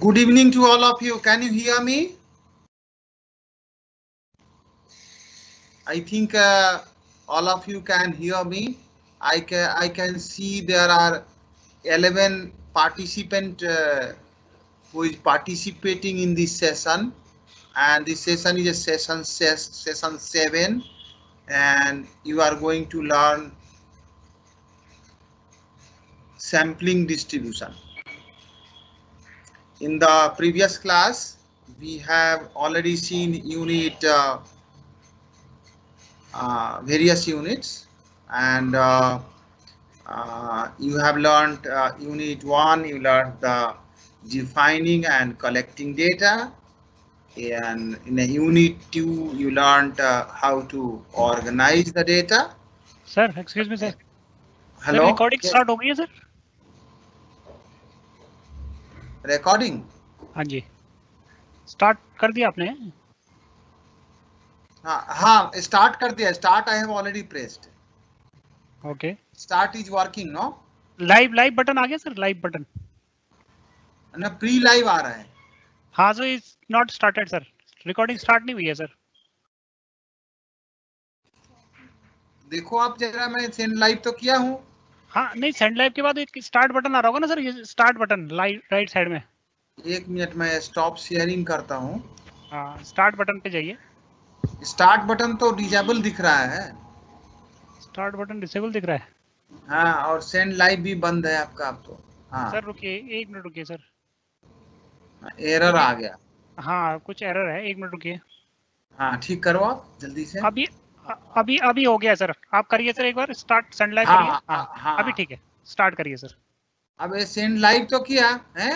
Good evening to all of you. Can you hear me? I think all of you can hear me. I can see there are 11 participants who is participating in this session, and this session is a session 7, and you are going to learn sampling distribution. In the previous class, we have already seen unit various units, and you have learned unit 1, you learned the defining and collecting data, and in a unit 2 you learned how to organize the data. Sir, excuse me sir. Hello. Sir, recording yes. start हो गई है sir? Recording? हाँ जी, start कर दिया आपने? हाँ, start कर दिया. Start I have already pressed. Okay. Start is working, no? Live button आ गया सर? Live button. ना pre live आ रहा है. हाँ sir, it's not started sir. Recording start नहीं हुई है सर. देखो आप जरा, मैं सेंड लाइव तो किया हूँ. हाँ नहीं, सेंड लाइव के बाद एक स्टार्ट बटन आ रहा होगा ना सर, ये स्टार्ट बटन राइट साइड में. एक मिनट में स्टॉप शेयरिंग करता हूँ. हाँ, स्टार्ट बटन पे जाइए. स्टार्ट बटन तो डिसेबल दिख रहा है. स्टार्ट बटन डिसेबल दिख रहा है. हाँ, और सेंड लाइव भी बंद है आपका अब तो. हाँ सर रुकिए, एक मिनट रुकिए सर. एरर आ गया. हाँ कुछ एरर है, एक मिनट रुकिए. हाँ ठीक करो आप जल्दी से. अभी हो गया सर. आप करिए सर एक बार स्टार्ट सेंड लाइव करिए. हाँ अभी ठीक है, स्टार्ट करिए सर. अब ये सेंड लाइव तो किया है,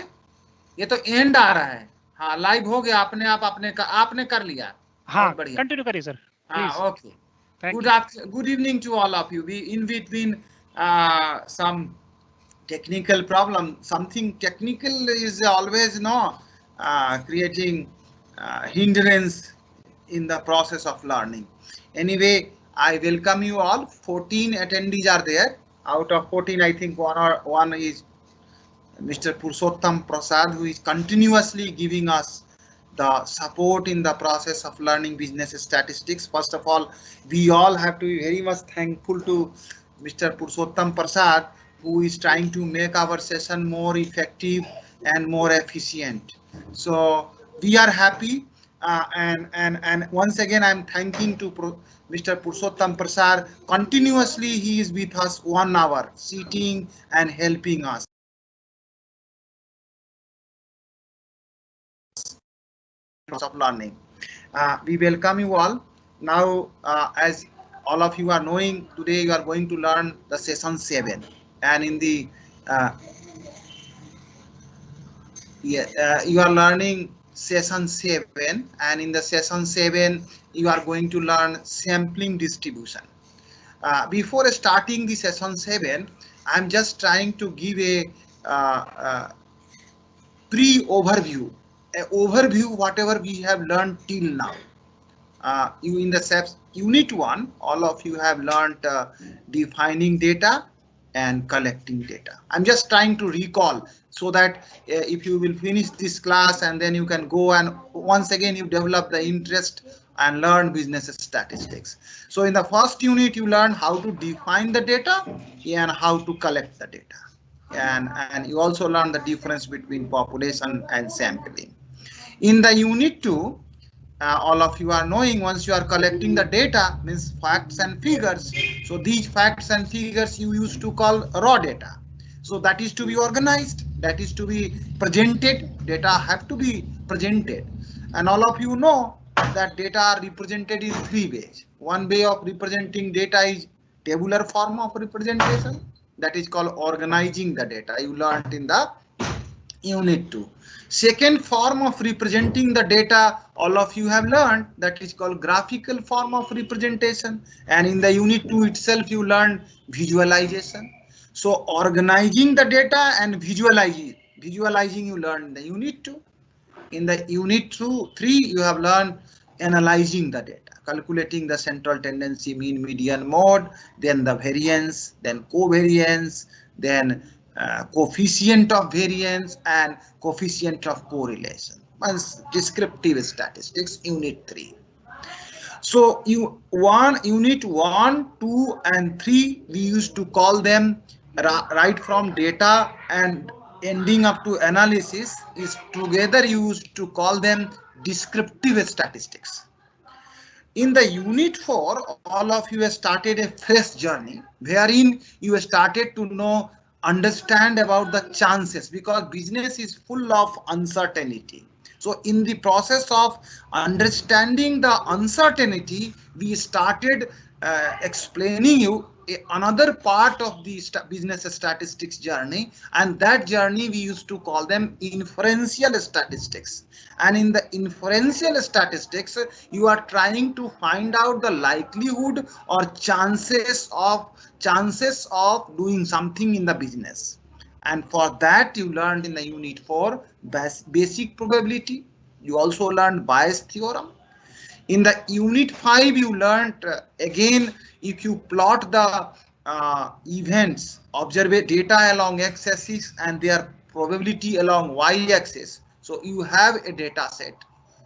ये तो एंड आ रहा है. हाँ लाइव हो गया अपने आप. आपने कर लिया. हाँ कंटिन्यू करिए सर. हाँ okay. Good evening to all of you. We in between some technical problem. Something technical is always creating hindrance in the process of learning. Anyway, I welcome you all. 14 attendees are there. Out of 14, I think one is Mr. Purushottam Prasad, who is continuously giving us the support in the process of learning business statistics. First of all, we all have to be very much thankful to Mr. Purushottam Prasad, who is trying to make our session more effective and more efficient. So we are happy, and once again I'm thanking to Mr. Purushottam Prasad. Continuously he is with us 1 hour, sitting and helping us. Of learning. We welcome you all. Now, as all of you are knowing, today you are going to learn the session 7, and in the you are learning session 7, and in the session 7 you are going to learn sampling distribution. Before starting the session 7, I'm just trying to give a pre-overview. An overview whatever we have learned till now. You in the unit 1, all of you have learned defining data and collecting data. I'm just trying to recall so that if you will finish this class and then you can go and once again you develop the interest and learn business statistics. So in the first unit you learn how to define the data and how to collect the data, and you also learn the difference between population and sampling. In the unit 2, all of you are knowing, once you are collecting the data, means facts and figures. So these facts and figures you used to call raw data. So that is to be organized, that is to be presented. Data have to be presented, and all of you know that data are represented in 3 ways. One way of representing data is tabular form of representation, that is called organizing the data. You learned in the unit 2. Second form of representing the data all of you have learned, that is called graphical form of representation, and in the unit 2 itself you learned visualization. So organizing the data and visualizing you learned in the unit 2. In the unit 3 you have learned analyzing the data, calculating the central tendency, mean, median, mode, then the variance, then covariance, then coefficient of variance and coefficient of correlation. Once descriptive statistics, unit 3. So unit 1, 2 and 3 we used to call them right from data and ending up to analysis is together used to call them descriptive statistics. In the unit 4, all of you have started a fresh journey wherein you started to know, understand about the chances, because business is full of uncertainty. So in the process of understanding the uncertainty, we started explaining you another part of the business statistics journey, and that journey we used to call them inferential statistics. And in the inferential statistics, you are trying to find out the likelihood or chances of doing something in the business. And for that you learned in the unit 4 basic probability. You also learned Bayes theorem. In the unit 5 you learned again, if you plot the events, observe data along x-axis and their probability along y-axis. So you have a data set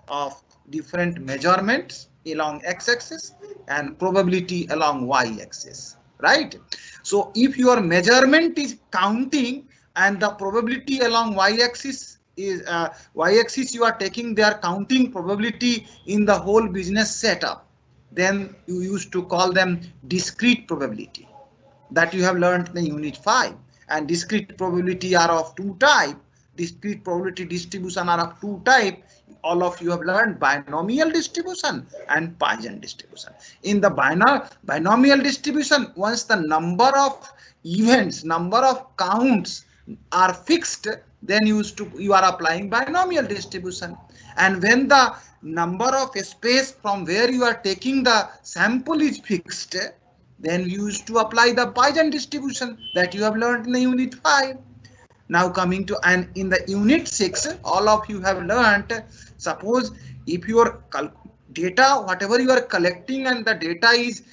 of different measurements along x-axis and probability along y-axis, right? So if your measurement is counting and the probability along y-axis is y-axis, you are taking their counting probability in the whole business setup, then you used to call them discrete probability. That you have learned in unit 5. And discrete probability are of two types. Discrete probability distribution are of two types. All of you have learned binomial distribution and Poisson distribution. In the binomial distribution, once the number of events, number of counts are fixed, then you are applying binomial distribution. And when the number of space from where you are taking the sample is fixed, then you used to apply the Poisson distribution that you have learned in the unit 5. Now coming to, and in the unit 6, all of you have learned, suppose if your data, whatever you are collecting and the data is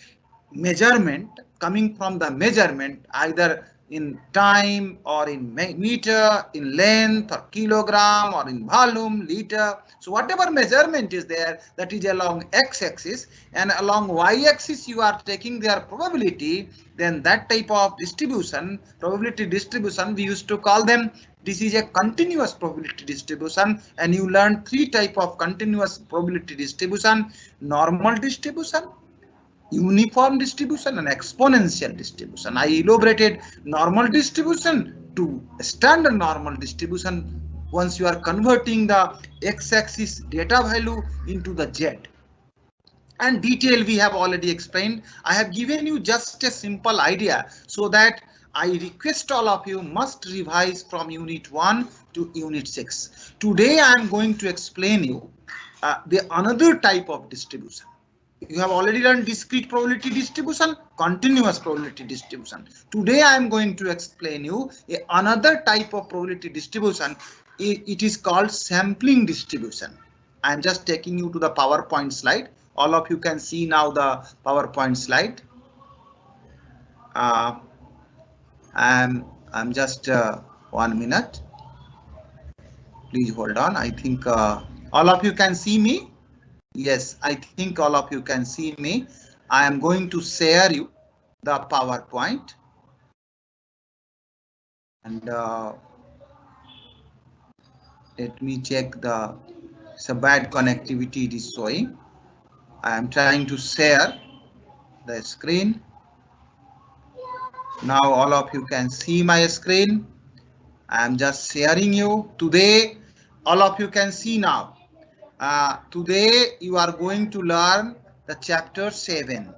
measurement, coming from the measurement either in time or in meter, in length or kilogram or in volume, liter. So whatever measurement is there, that is along x-axis, and along y-axis you are taking their probability, then that type of distribution, probability distribution, we used to call them, this is a continuous probability distribution. And you learn 3 type of continuous probability distribution: normal distribution, uniform distribution and exponential distribution. I elaborated normal distribution to standard normal distribution once you are converting the x-axis data value into the z. And detail we have already explained. I have given you just a simple idea, so that I request all of you must revise from unit 1 to unit 6. Today I am going to explain you the another type of distribution. You have already learned discrete probability distribution, continuous probability distribution. Today I am going to explain you another type of probability distribution. It is called sampling distribution. I am just taking you to the PowerPoint slide. All of you can see now the PowerPoint slide. I'm just 1 minute. Please hold on. I think all of you can see me. Yes, I think all of you can see me. I am going to share you the PowerPoint. And let me check the bad connectivity it is showing. I am trying to share the screen. Now all of you can see my screen. I am just sharing you. Today, all of you can see now. Today you are going to learn the chapter 7.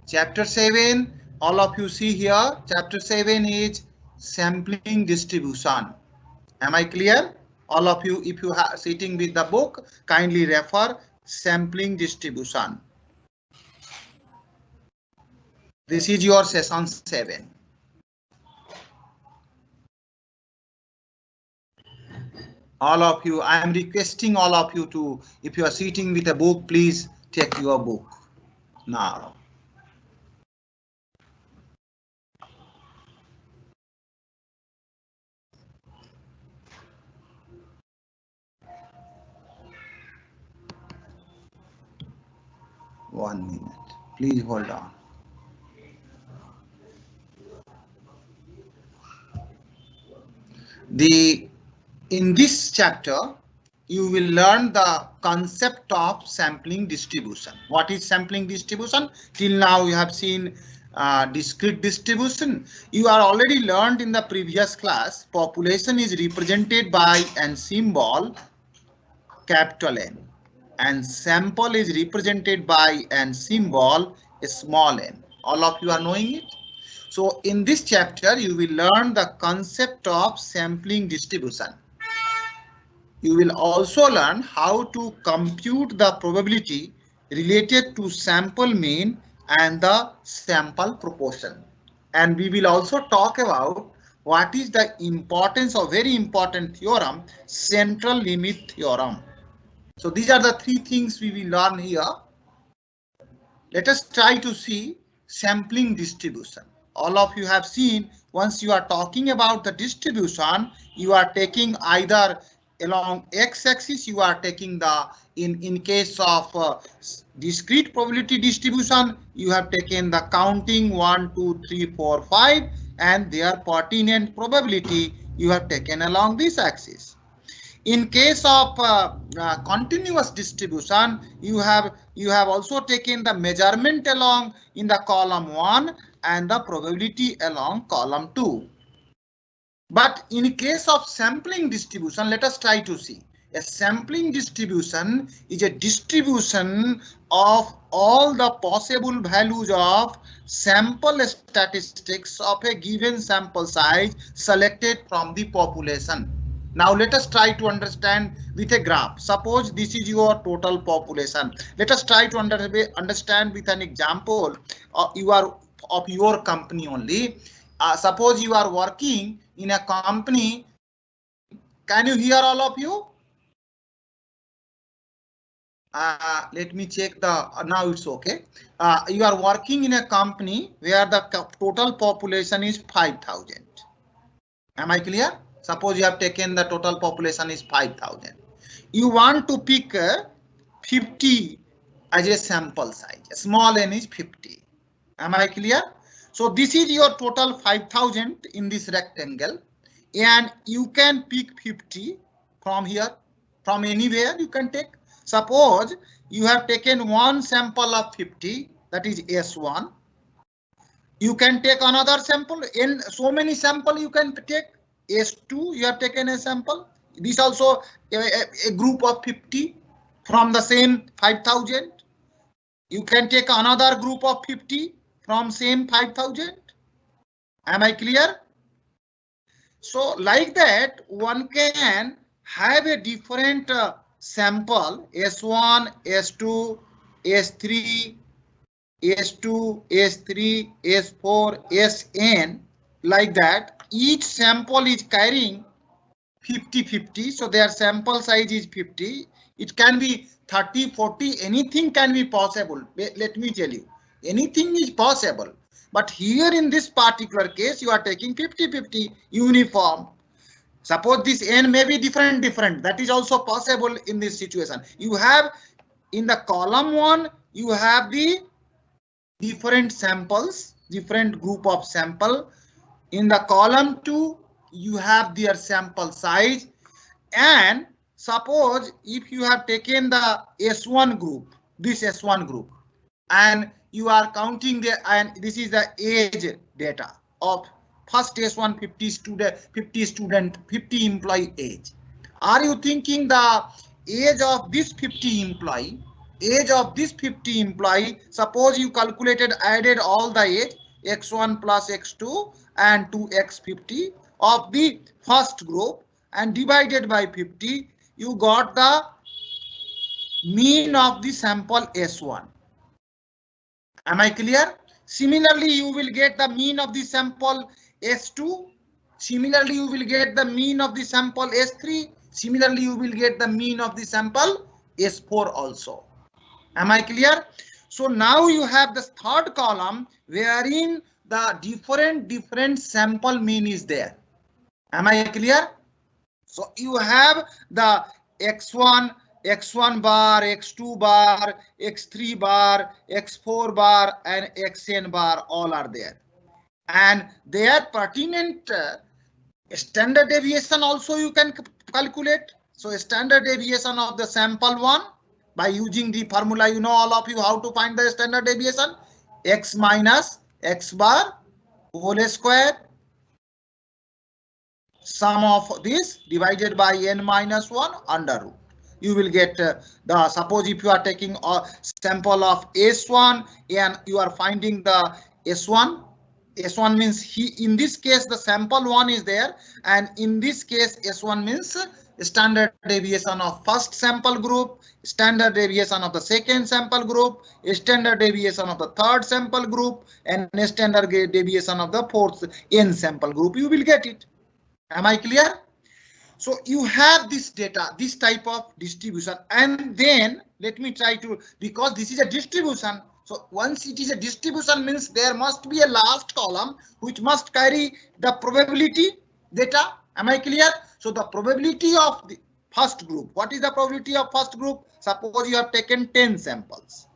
Chapter 7, all of you see here, chapter 7 is sampling distribution. Am I clear? All of you, if you are sitting with the book, kindly refer sampling distribution. This is your session 7. All of you, I am requesting all of you to, if you are sitting with a book, please take your book now. 1 minute. Please hold on. In this chapter, you will learn the concept of sampling distribution. What is sampling distribution? Till now you have seen discrete distribution. You are already learned in the previous class. Population is represented by a symbol capital N, and sample is represented by a symbol small n. All of you are knowing it. So in this chapter, you will learn the concept of sampling distribution. You will also learn how to compute the probability related to sample mean and the sample proportion. And we will also talk about what is the importance of very important theorem, central limit theorem. So these are the three things we will learn here. Let us try to see sampling distribution. All of you have seen, once you are talking about the distribution, you are taking either along x-axis, you are taking the, in case of discrete probability distribution, you have taken the counting 1, 2, 3, 4, 5, and their pertinent probability you have taken along this axis. In case of continuous distribution, you have also taken the measurement along in the column 1 and the probability along column 2. But in case of sampling distribution, let us try to see. A sampling distribution is a distribution of all the possible values of sample statistics of a given sample size selected from the population. Now let us try to understand with a graph. Suppose this is your total population. Let us try to understand with an example of your company only. Suppose you are working in a company. Can you hear, all of you? Let me check the, now it's okay. You are working in a company where the total population is 5,000. Am I clear? Suppose you have taken the total population is 5,000. You want to pick 50 as a sample size. Small n is 50. Am I clear? So this is your total 5,000 in this rectangle, and you can pick 50 from here, from anywhere you can take. Suppose you have taken one sample of 50, that is S1. You can take another sample. In so many sample you can take. S2, you have taken a sample. This also a group of 50 from the same 5,000. You can take another group of 50 from same 5,000. Am I clear? So like that, one can have a different sample S1, S2, S3, S2, S3, S4, Sn, like that. Each sample is carrying 50-50, so their sample size is 50. It can be 30, 40, anything can be possible. Let me tell you, anything is possible. But here in this particular case, you are taking 50-50 uniform. Suppose this n may be different. That is also possible in this situation. You have in the column 1, you have the different samples, different group of sample. In the column 2, you have their sample size, and suppose if you have taken the S1 group, this S1 group, and you are counting the, and this is the age data of first S1 50 student, 50 employee age. Are you thinking the age of this 50 employee, suppose you calculated, added all the age, X1 plus X2 and 2x50 of the first group and divided by 50, you got the mean of the sample S1. Am I clear? Similarly, you will get the mean of the sample S2. Similarly, you will get the mean of the sample S3. Similarly, you will get the mean of the sample S4 also. Am I clear? So now you have the third column wherein the different sample mean is there. Am I clear? So you have the X1, x1 bar, x2 bar, x3 bar, x4 bar, and xn bar all are there. And their pertinent standard deviation also you can calculate. So standard deviation of the sample one by using the formula, you know all of you how to find the standard deviation. X minus x bar whole square, sum of this divided by n minus 1 under root. You will get the, suppose if you are taking a sample of S1 and you are finding the S1. S1 means in this case the sample 1 is there, and in this case S1 means standard deviation of first sample group, standard deviation of the second sample group, standard deviation of the third sample group, and standard deviation of the fourth n sample group. You will get it. Am I clear? So you have this data, this type of distribution, and then let me try to, because this is a distribution. So once it is a distribution means there must be a last column which must carry the probability data. Am I clear? So the probability of the first group. What is the probability of first group? Suppose you have taken 10 samples.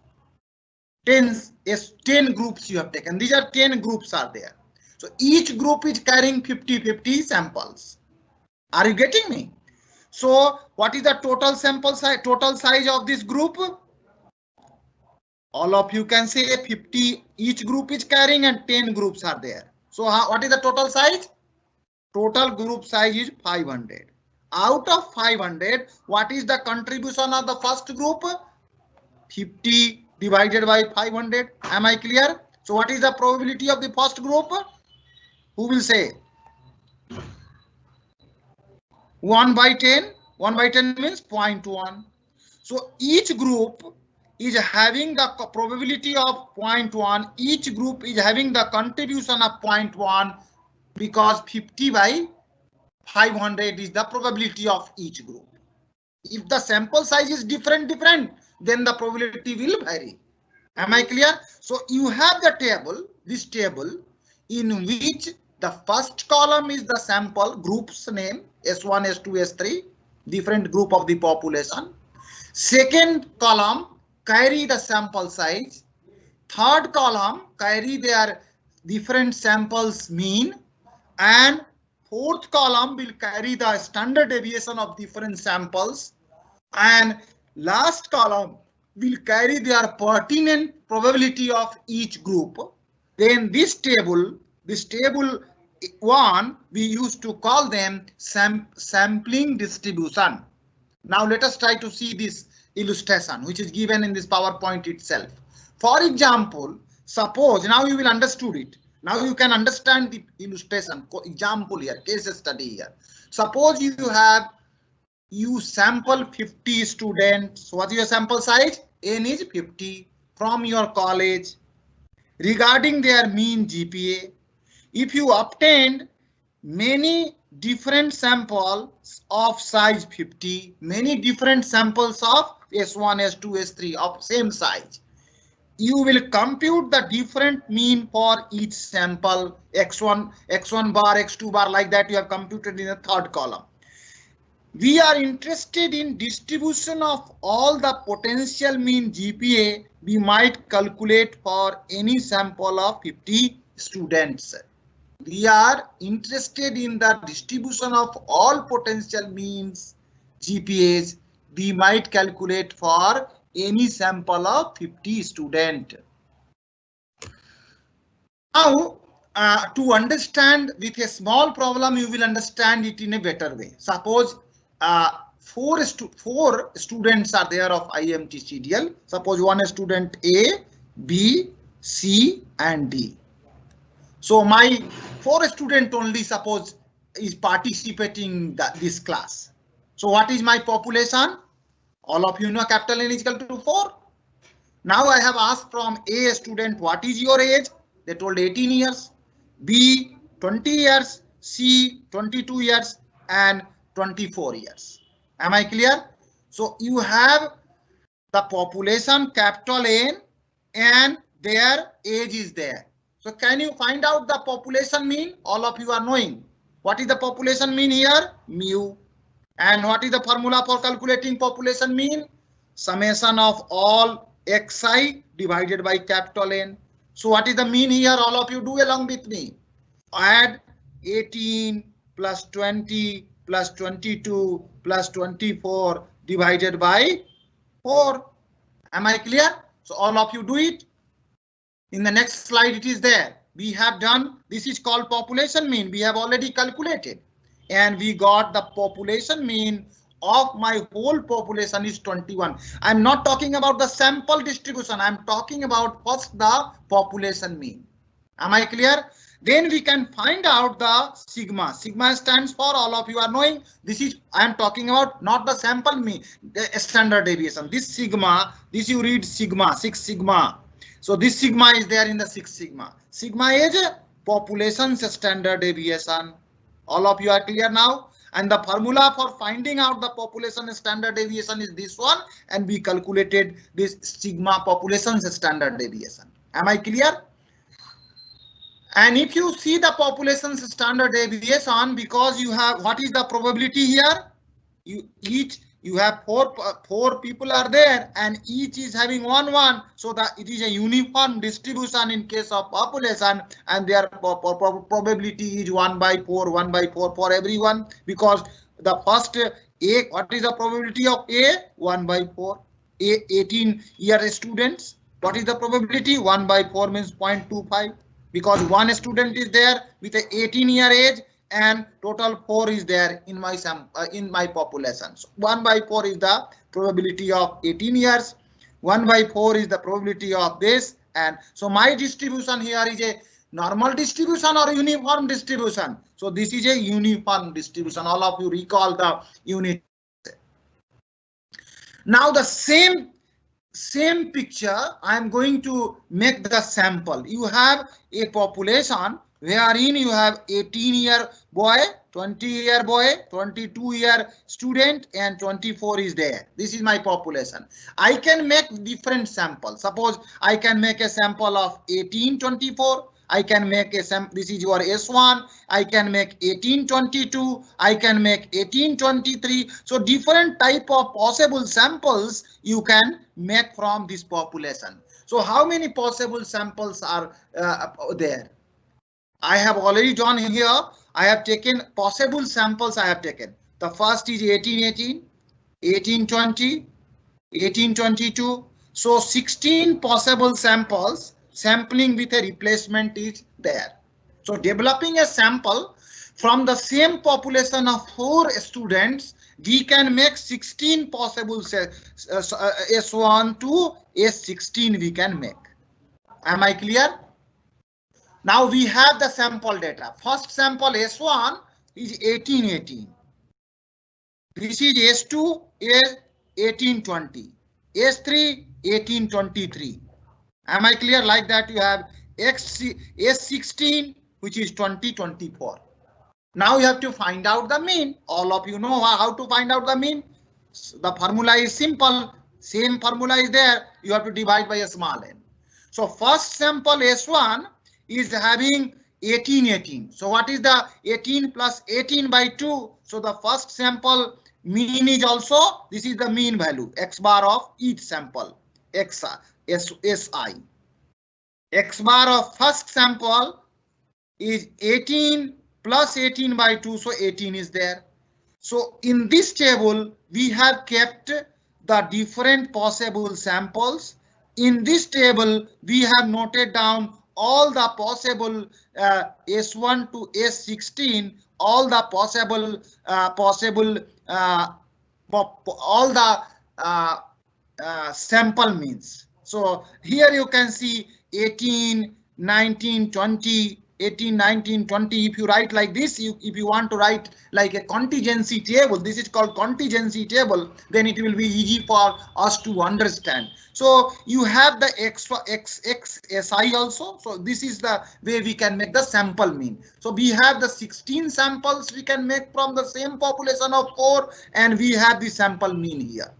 10 groups you have taken. These are 10 groups are there. So each group is carrying 50 samples. Are you getting me? So what is the total sample size, total size of this group? All of you can say 50 each group is carrying and 10 groups are there. So what is the total size? Total group size is 500. Out of 500, what is the contribution of the first group? 50 divided by 500. Am I clear? So what is the probability of the first group? Who will say? 1 by 10. 1 by 10 means 0.1. So each group is having the probability of 0.1. Each group is having the contribution of 0.1 because 50 by 500 is the probability of each group. If the sample size is different, then the probability will vary. Am I clear? So you have the table, this table, in which the first column is the sample group's name, S1, S2, S3, different group of the population. Second column carry the sample size. Third column carry their different samples mean, and fourth column will carry the standard deviation of different samples, and last column will carry their pertinent probability of each group. Then this table 1, we used to call them sampling distribution. Now let us try to see this illustration which is given in this PowerPoint itself. For example, suppose now you will understood it. Now you can understand the illustration, example here, case study here. Suppose you sample 50 students. What is your sample size? N is 50 from your college. Regarding their mean GPA, if you obtained many different samples of size 50, many different samples of S1, S2, S3 of same size, you will compute the different mean for each sample, x1 bar, x2 bar, like that you have computed in the third column. We are interested in distribution of all the potential mean GPA we might calculate for any sample of 50 students. We are interested in the distribution of all potential means GPAs we might calculate for any sample of 50 students. Now, to understand with a small problem, you will understand it in a better way. Suppose 4 students are there of IMT CDL. Suppose one student A, B, C, and D. So my 4 student only suppose is participating this class. So what is my population? All of you know capital N is equal to 4. Now I have asked from A student, what is your age? They told 18 years, B 20 years, C 22 years, and 24 years. Am I clear? So you have the population capital N and their age is there. So can you find out the population mean? All of you are knowing. What is the population mean here? Mu. And what is the formula for calculating population mean? Summation of all xi divided by capital N. So what is the mean here? All of you do along with me. Add 18 plus 20 plus 22 plus 24 divided by 4. Am I clear? So all of you do it. In the next slide it is there. We have done, this is called population mean. We have already calculated. And we got the population mean of my whole population is 21. I'm not talking about the sample distribution. I'm talking about first the population mean. Am I clear? Then we can find out the sigma. Sigma stands for, all of you are knowing, this is, I am talking about not the sample mean, the standard deviation. This sigma, this you read sigma, 6 sigma. So this sigma is there in the 6 sigma. Sigma is population standard deviation. All of you are clear now? And the formula for finding out the population standard deviation is this one, and we calculated this sigma population standard deviation. Am I clear? And if you see the population standard deviation, because you have, what is the probability here? You have four people are there, and each is having 1 1, so that it is a uniform distribution in case of population, and their probability is 1 by 4 for everyone, because the first A, what is the probability of A? 1 by 4. A 18-year students, what is the probability? 1 by 4 means 0.25, because one student is there with a 18-year age, and total 4 is there in my population. So 1 by 4 is the probability of 18 years. 1 by 4 is the probability of this. And so my distribution here is a normal distribution or uniform distribution. So this is a uniform distribution. All of you recall the unit. Now the same picture, I am going to make the sample. You have a population wherein you have 18-year boy, 20-year boy, 22-year student, and 24 is there. This is my population. I can make different samples. Suppose I can make a sample of 1824. I can make a sample. This is your S1. I can make 1822. I can make 1823. So different type of possible samples you can make from this population. So how many possible samples are there? I have already done here. I have taken possible samples. I have taken. The first is 1818, 1820, 1822. So 16 possible samples. Sampling with a replacement is there. So developing a sample from the same population of 4 students, we can make 16 possible S1 to S16 we can make. Am I clear? Now we have the sample data. First sample S1 is 1818. This is S2 is 1820. S3 1823. Am I clear? Like that you have S16 which is 2024. Now you have to find out the mean. All of you know how to find out the mean. The formula is simple. Same formula is there. You have to divide by a small n. So first sample S1 is having 1818. So what is the 18 plus 18 by 2? So the first sample mean is also, this is the mean value, x bar of each sample, xi. X bar of first sample is 18 plus 18 by 2, so 18 is there. So in this table, we have kept the different possible samples. In this table, we have noted down all the possible S1 to S16, all the possible all the sample means. So here you can see 18, 19, 20, 18, 19, 20. If you write like this, if you want to write like a contingency table, this is called contingency table, then it will be easy for us to understand. So you have the extra XSI also. So this is the way we can make the sample mean. So we have the 16 samples we can make from the same population of 4, and we have the sample mean here.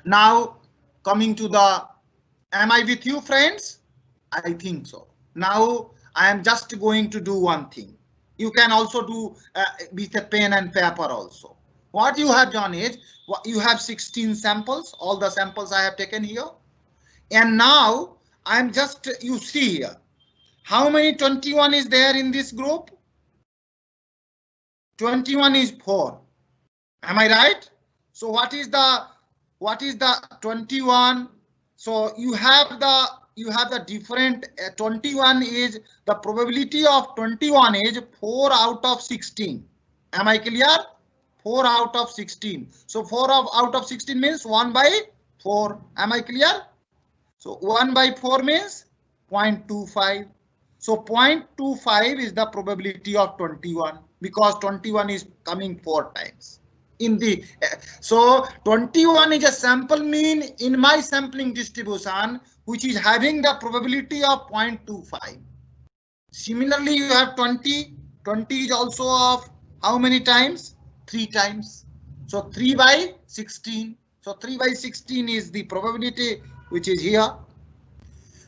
Now coming to the, am I with you, friends? I think so. Now I am just going to do one thing. You can also do with a pen and paper also. what you have done is, you have 16 samples, all the samples I have taken here. And now I'm just, you see here, how many 21 is there in this group? 21 is 4. Am I right? So what is the 21? So you have the different 21 is the probability of 21 is 4 out of 16. Am I clear? 4 out of 16. So 4 out of 16 means 1 by 4. Am I clear? So 1 by 4 means 0.25. So 0.25 is the probability of 21 because 21 is coming 4 times. So 21 is a sample mean in my sampling distribution, which is having the probability of 0.25. Similarly, you have 20. 20 is also of how many times? 3 times. So 3 by 16. So 3 by 16 is the probability which is here.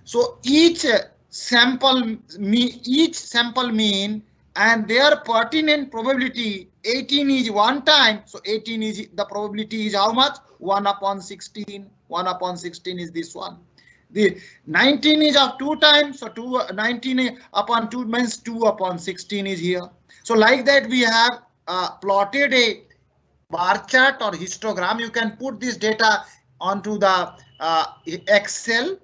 So each sample mean and their pertinent probability, 18 is 1 time. So 18 is the probability is how much? 1 upon 16. 1 upon 16 is this one. The 19 is of 2 times. So 19 upon 2 means 2 upon 16 is here. So like that we have plotted a bar chart or histogram. You can put this data onto the Excel.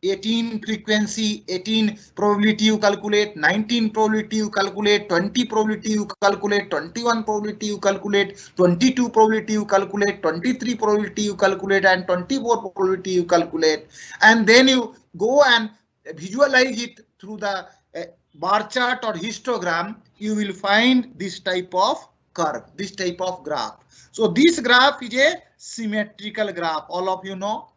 18 frequency, 18 probability you calculate, 19 probability you calculate, 20 probability you calculate, 21 probability you calculate, 22 probability you calculate, 23 probability you calculate, and 24 probability you calculate. And then you go and visualize it through the bar chart or histogram. You will find this type of curve, this type of graph. So this graph is a symmetrical graph, all of you know.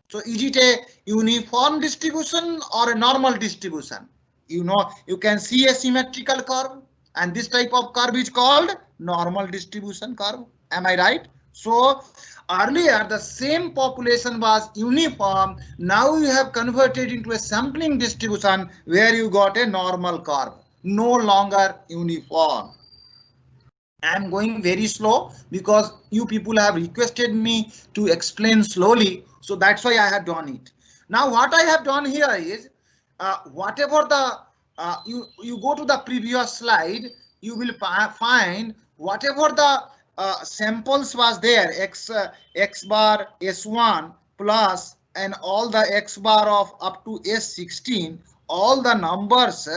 So is it a uniform distribution or a normal distribution? You know, you can see a symmetrical curve, and this type of curve is called normal distribution curve. Am I right? So earlier the same population was uniform. Now you have converted into a sampling distribution where you got a normal curve, no longer uniform. I'm going very slow because you people have requested me to explain slowly. So that's why I have done it. Now what I have done here is whatever the you go to the previous slide, you will find whatever the samples was there, x bar S1 plus and all the x bar of up to S16, all the numbers,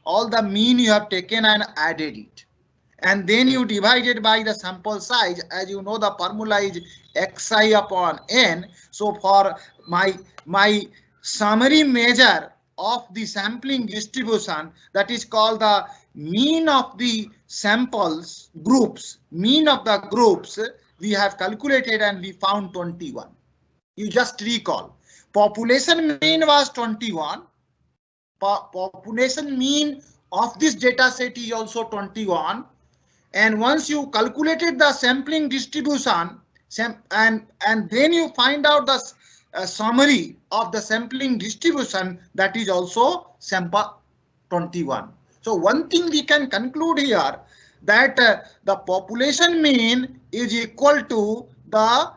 all the mean you have taken and added it. And then you divide it by the sample size. As you know, the formula is xi upon n. So for my summary measure of the sampling distribution, that is called the mean of the samples groups, mean of the groups, we have calculated and we found 21. You just recall, population mean was 21. Population mean of this data set is also 21. And once you calculated the sampling distribution and then you find out the summary of the sampling distribution, that is also sample 21. So one thing we can conclude here that the population mean is equal to the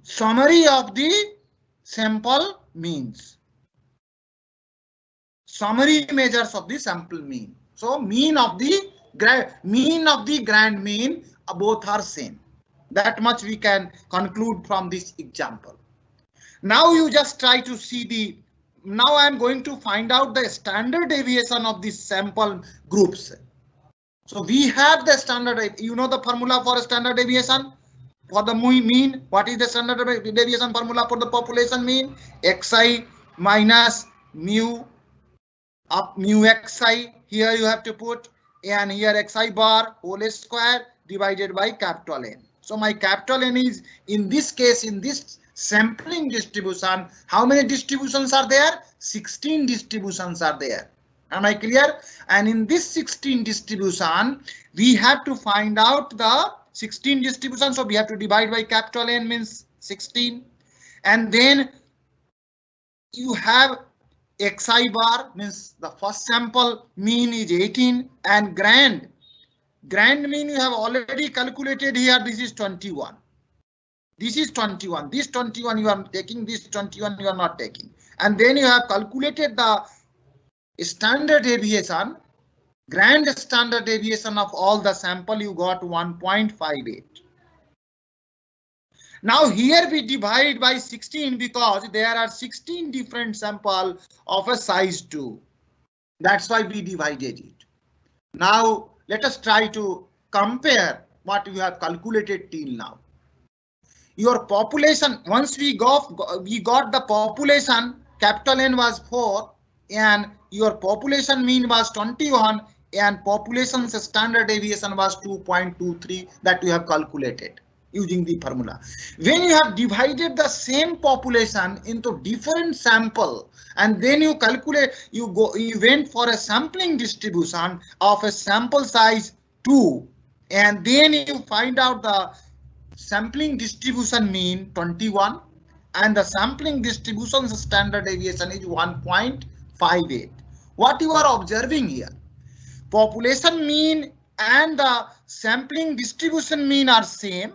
summary of the sample means. Summary measures of the sample mean. So mean of the grand mean, both are same. That much we can conclude from this example. Now you just try to see now I am going to find out the standard deviation of these sample groups. So we have the standard, you know the formula for a standard deviation for the mean. What is the standard deviation formula for the population mean? Xi minus mu up mu xi. Here you have to put, and here xi bar whole square divided by capital N. So my capital N is, in this case, in this sampling distribution, how many distributions are there? 16 distributions are there. Am I clear? And in this 16 distribution, we have to find out the 16 distribution. So we have to divide by capital N means 16. And then you have xi bar means the first sample mean is 18 and grand Grand mean you have already calculated here. This is 21. This is 21. This 21 you are taking. This 21 you are not taking. And then you have calculated the standard deviation, grand standard deviation of all the sample. You got 1.58. Now here we divide by 16 because there are 16 different sample of a size 2. That's why we divided it. Now let us try to compare what you have calculated till now. Your population, once we got the population, capital N was 4 and your population mean was 21 and population's standard deviation was 2.23 that you have calculated using the formula. When you have divided the same population into different sample and then you calculate, you went for a sampling distribution of a sample size 2 and then you find out the sampling distribution mean 21 and the sampling distribution's standard deviation is 1.58. What you are observing here, population mean and the sampling distribution mean are same,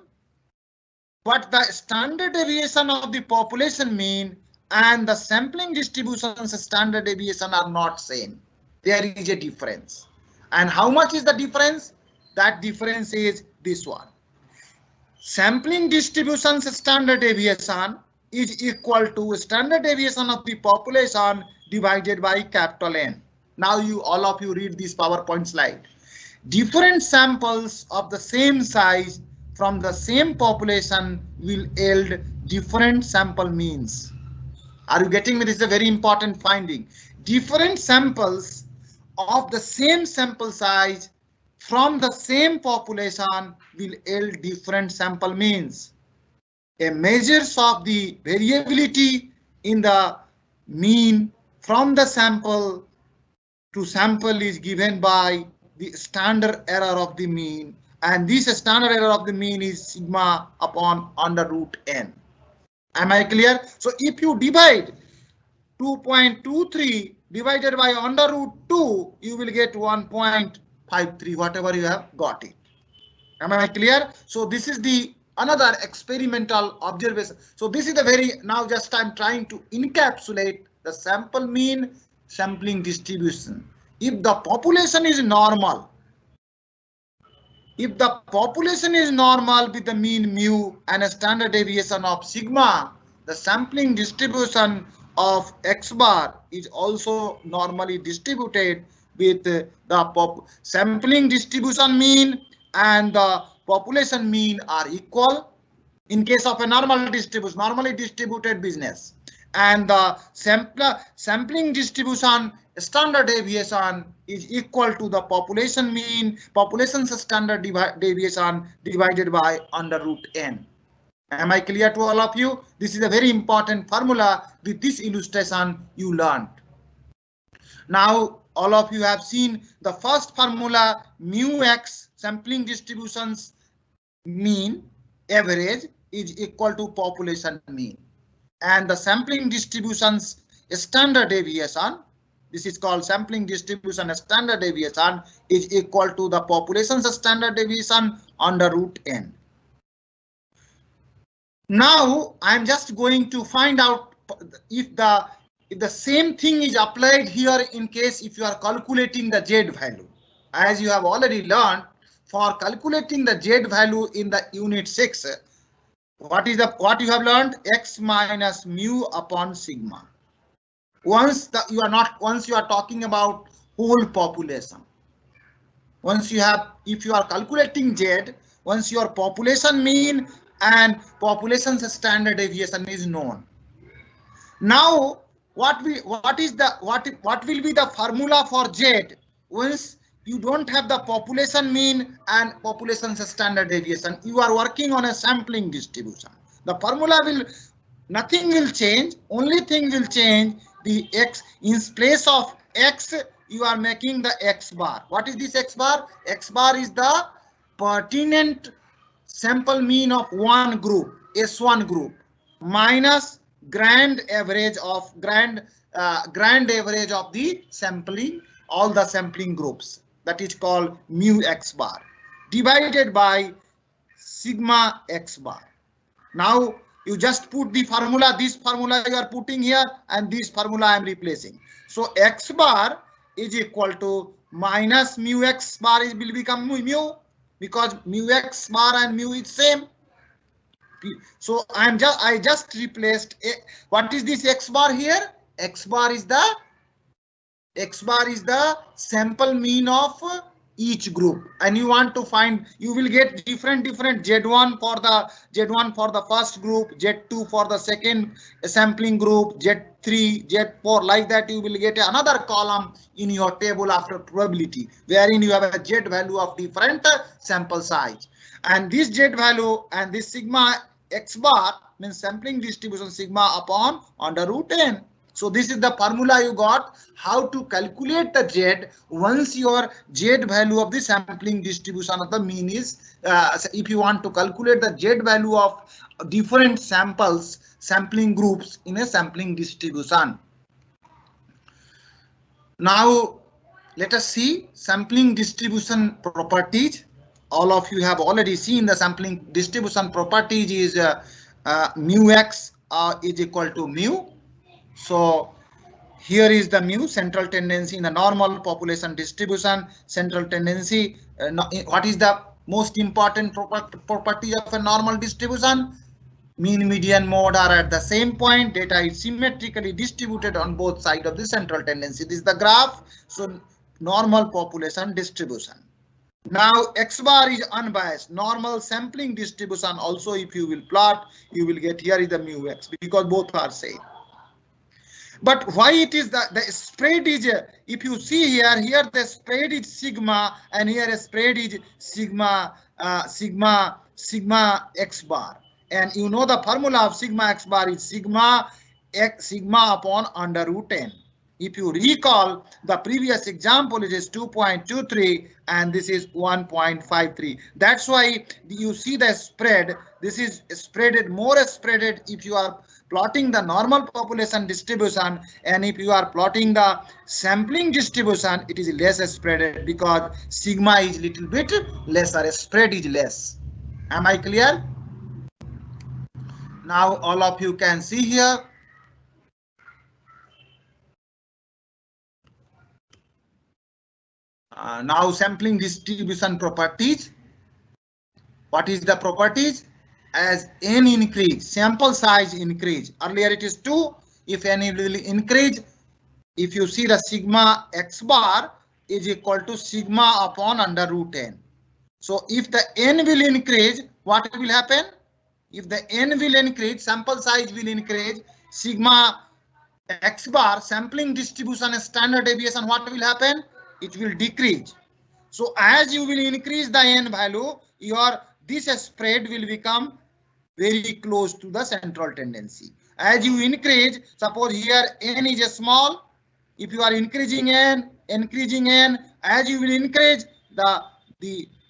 but the standard deviation of the population mean and the sampling distribution's standard deviation are not same. There is a difference. And how much is the difference? That difference is this one. Sampling distribution's standard deviation is equal to standard deviation of the population divided by capital N. Now all of you read this PowerPoint slide. Different samples of the same size from the same population will yield different sample means. Are you getting me? This is a very important finding. Different samples of the same sample size from the same population will yield different sample means. A measures of the variability in the mean from the sample to sample is given by the standard error of the mean, and this standard error of the mean is sigma upon under root n. Am I clear? So if you divide 2.23 divided by under root 2, you will get 1.53, whatever you have got it. Am I clear? So this is the another experimental observation. So this is the very, now just I'm trying to encapsulate the sample mean sampling distribution. If the population is normal, with the mean mu and a standard deviation of sigma, the sampling distribution of x bar is also normally distributed with the sampling distribution mean and the population mean are equal in case of a normal distribution, normally distributed business, and the sampling distribution standard deviation is equal to the population mean, population's standard deviation divided by under root n. Am I clear to all of you? This is a very important formula. With this illustration you learned. Now all of you have seen the first formula, mu x sampling distributions mean average is equal to population mean, and the sampling distributions standard deviation, this is called sampling distribution standard deviation, is equal to the population's standard deviation under root n. Now I'm just going to find out if the same thing is applied here in case if you are calculating the z value. As you have already learned, for calculating the z value in the unit 6, what you have learned? X minus mu upon sigma. Once you are talking about whole population. Once you have, if you are calculating z, once your population mean and population's standard deviation is known. Now what will be the formula for z once you don't have the population mean and population's standard deviation? You are working on a sampling distribution. The formula will, nothing will change, only thing will change, the x, in place of x you are making the x bar. What is this x bar? X bar is the pertinent sample mean of one group, S1 group, minus grand average of the sampling, all the sampling groups. That is called mu x bar. divided by sigma x bar. Now you just put the formula, this formula you are putting here, and this formula I am replacing. So x bar is equal to minus mu x bar will become mu, because mu x bar and mu is same. So I just replaced what is this x bar here? X bar is the sample mean of each group, and you want to find, you will get different Z1 for the first group, Z2 for the second sampling group, Z3, Z4, like that. You will get another column in your table after probability, wherein you have a Z value of different sample size, and this Z value and this sigma x bar means sampling distribution sigma upon under root n. So this is the formula you got, how to calculate the Z once your Z value of the sampling distribution of the mean is, if you want to calculate the Z value of different sampling groups in a sampling distribution. Now let us see sampling distribution properties. All of you have already seen the sampling distribution properties is mu x is equal to mu. So here is the mu, central tendency in the normal population distribution. Central tendency, what is the most important property of a normal distribution? Mean, median, mode are at the same point. Data is symmetrically distributed on both sides of the central tendency. This is the graph. So normal population distribution. Now x bar is unbiased normal sampling distribution. Also, if you will plot, you will get here is the mu x, because both are same. But why it is the spread is, if you see here the spread is sigma, and here a spread is sigma x bar, and you know the formula of sigma x bar is sigma upon under root n. If you recall the previous example, it is 2.23 and this is 1.53. That's why you see the spread. This is spreaded, more spreaded if you are plotting the normal population distribution, and if you are plotting the sampling distribution, it is less spreaded because sigma is little bit lesser, spread is less. Am I clear? Now all of you can see here. Now sampling distribution properties. What is the properties? As n increase, sample size increase. Earlier it is 2. If n will increase, if you see the sigma x bar is equal to sigma upon under root n. So if the n will increase, what will happen? If the n will increase, sample size will increase, sigma x bar sampling distribution standard deviation, what will happen? It will decrease. So as you will increase the n value, this spread will become very close to the central tendency. As you increase, suppose here n is small. If you are increasing n, as you will increase,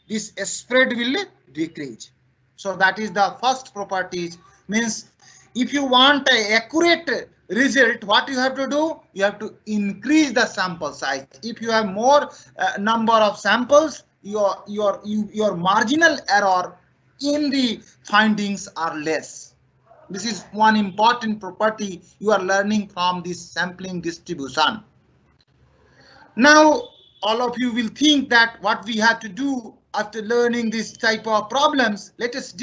this spread will decrease. So that is the first properties. Means if you want an accurate result, what you have to do? You have to increase the sample size. If you have more number of samples, your marginal error in the findings are less. This is one important property you are learning from this sampling distribution. Now all of you will think that what we have to do after learning this type of problems, let us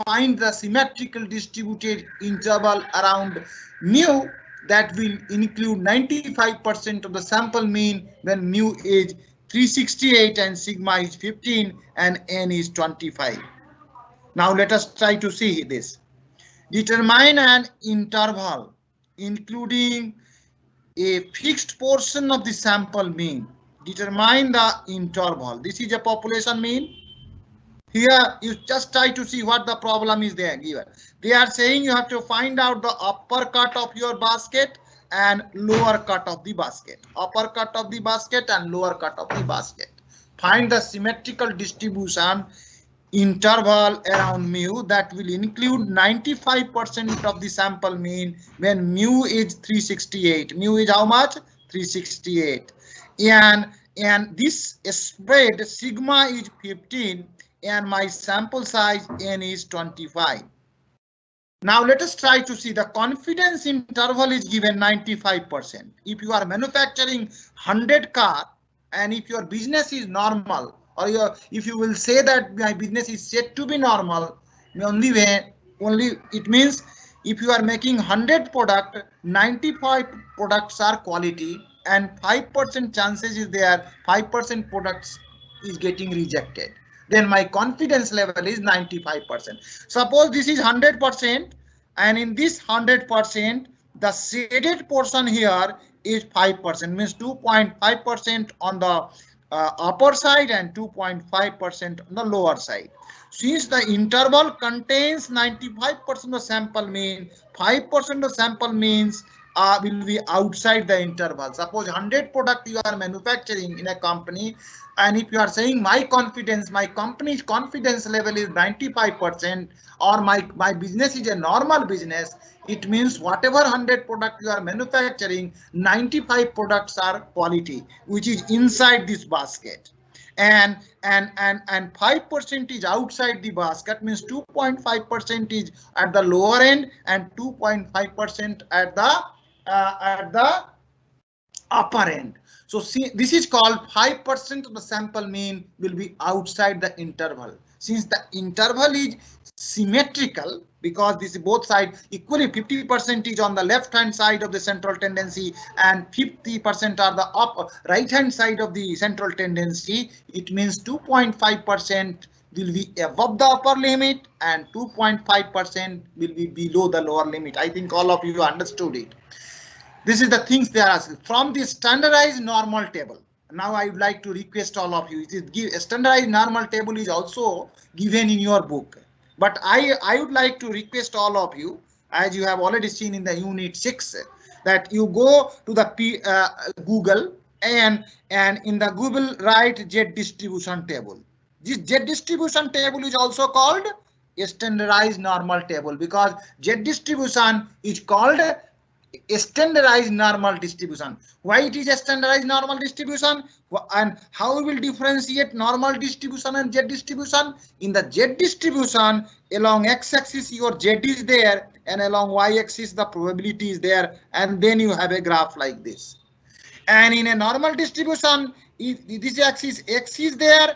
find the symmetrical distributed interval around mu that will include 95% of the sample mean when mu is 368 and sigma is 15 and n is 25. Now let us try to see this. Determine an interval including a fixed portion of the sample mean. Determine the interval. This is a population mean. Here you just try to see what the problem is there given. They are saying you have to find out the upper cut of your basket and lower cut of the basket. Upper cut of the basket and lower cut of the basket. Find the symmetrical distribution interval around mu that will include 95% of the sample mean when mu is 368. Mu is how much? 368. And this spread sigma is 15 and my sample size n is 25. Now let us try to see the confidence interval is given 95%. If you are manufacturing 100 car and if your business is normal, or if you will say that my business is said to be normal, only it means if you are making 100 product, 95 products are quality and 5% chances is there 5% products is getting rejected. Then my confidence level is 95%. Suppose this is 100%, and in this 100%, the shaded portion here is 5%, means 2.5% on the upper side and 2.5% on the lower side. Since the interval contains 95% of sample mean, 5% of sample means will be outside the interval. Suppose 100 product you are manufacturing in a company, and if you are saying my company's confidence level is 95%, or my business is a normal business, it means whatever 100 product you are manufacturing, 95 products are quality, which is inside this basket. And 5% is outside the basket, means 2.5% is at the lower end and 2.5% at the upper end. So see, this is called 5% of the sample mean will be outside the interval. Since the interval is symmetrical, because this is both sides equally, 50% is on the left hand side of the central tendency and 50% are the right hand side of the central tendency, it means 2.5% will be above the upper limit and 2.5% will be below the lower limit. I think all of you understood it. This is the things they are asking from the standardized normal table. Now I would like to request all of you, a standardized normal table is also given in your book, but I would like to request all of you, as you have already seen in the unit 6, that you go to the Google and in the Google write Z distribution table. This Z distribution table is also called a standardized normal table, because Z distribution is called a standardized normal distribution. Why it is a standardized normal distribution, and how we will differentiate normal distribution and Z distribution? In the Z distribution, along x-axis your Z is there and along y-axis the probability is there, and then you have a graph like this. And in a normal distribution, if this axis x is there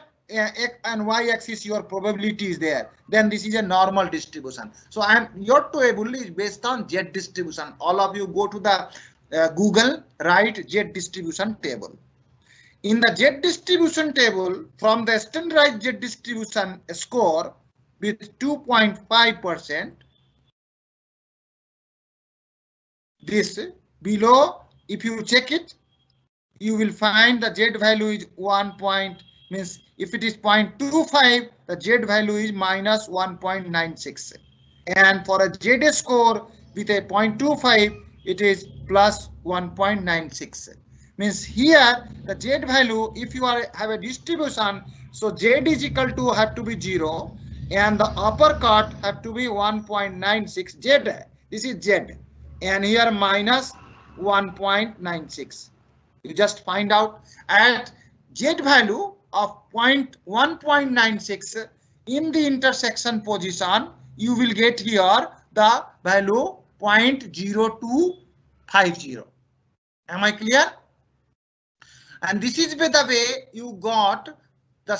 and y-axis your probability is there, then this is a normal distribution. So your table is based on Z distribution. All of you go to the Google, write Z distribution table. In the Z distribution table, from the standardized Z distribution score with 2.5%, this below, if you check it, you will find the Z value is 1 point, means if it is 0.25, the Z value is minus 1.96. And for a Z score with a 0.25, it is plus 1.96. Means here the Z value, if you have a distribution, so Z is equal to have to be 0 and the upper cut have to be 1.96 Z. This is Z, and here minus 1.96. You just find out at Z value of 1.96 in the intersection position, you will get here the value 0.0250. Am I clear? And this is the way you got the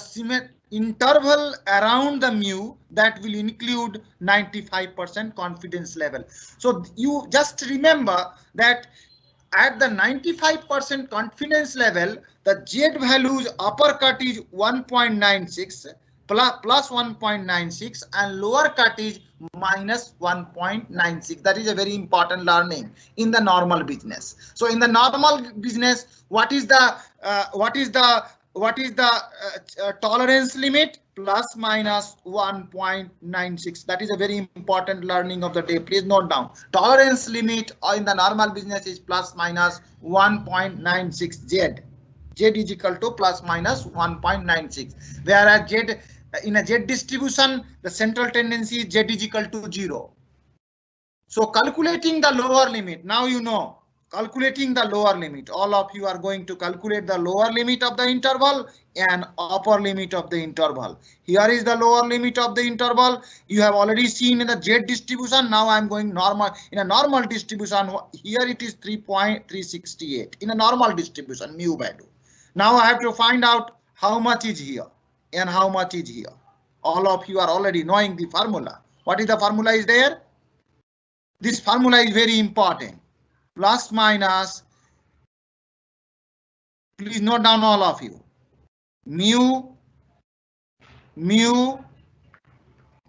interval around the mu that will include 95% confidence level. So you just remember that at the 95% confidence level, the Z value's upper cut is 1.96 plus 1.96 and lower cut is minus 1.96. That is a very important learning in the normal business. So in the normal business, what is the tolerance limit? Plus minus 1.96. That is a very important learning of the day. Please note down. Tolerance limit in the normal business is plus minus 1.96 Z. Z is equal to plus minus 1.96. Whereas Z in a Z distribution, the central tendency is Z is equal to 0. So calculating the lower limit, now you know calculating the lower limit. All of you are going to calculate the lower limit of the interval and upper limit of the interval. Here is the lower limit of the interval. You have already seen in the Z distribution. Now I am going normal. In a normal distribution, here it is 3.368 in a normal distribution mu value. Now I have to find out how much is here and how much is here. All of you are already knowing the formula. What is the formula is there? This formula is very important. Plus minus, please note down all of you. Mu